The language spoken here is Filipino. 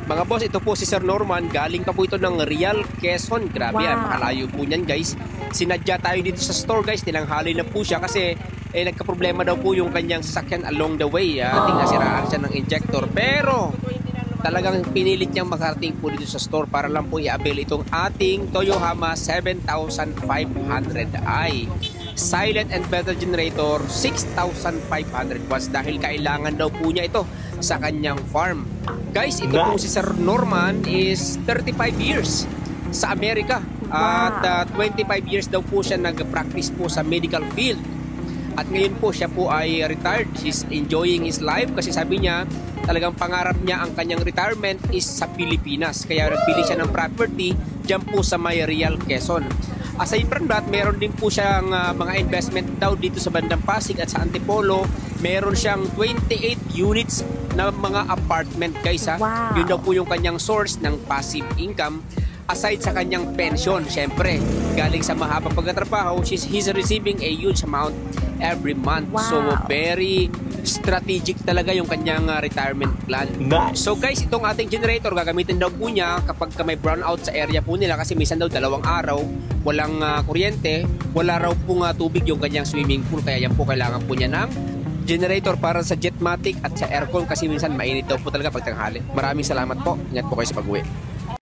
Mga boss, ito po si Sir Norman. Galing pa po ito ng Real Quezon. Grabe yan, makalayo po niyan guys. Sinadya tayo dito sa store guys. Tinanghali na po siya kasi nagka-problema daw po yung kanyang sasakyan along the way. Ating nasiraan siya ng injector. Pero talagang pinilit niyang makarating po dito sa store para lang po i-avail itong ating Toyohama 7500i. Silent and better generator, 6,500 watts dahil kailangan daw po niya ito sa kanyang farm. Guys, ito po si Sir Norman is 35 years sa Amerika at 25 years daw po siya nag-practice po sa medical field. At ngayon po siya po ay retired. He's enjoying his life kasi sabi niya talagang pangarap niya ang kanyang retirement is sa Pilipinas. Kaya nagbili siya ng property dyan po sa may Real Quezon. Aside from that, meron din po siyang mga investment daw dito sa bandang Pasig at sa Antipolo. Meron siyang 28 units na mga apartment guys ha. Yun daw po yung kanyang source ng passive income. Aside sa kanyang pension, syempre, galing sa mahabang pagtatrabaho, he's receiving a huge amount every month. So, very strategic talaga yung kanyang retirement plan. So, guys, itong ating generator, gagamitin daw po niya kapag may brownout sa area po nila kasi minsan daw 2 araw, walang kuryente, wala raw pong tubig yung kanyang swimming pool. Kaya yan po, kailangan po niya ng generator para sa Jetmatic at sa aircon kasi minsan mainit daw po talaga pag tanghali. Maraming salamat po. Ingat po kayo sa pag-uwi.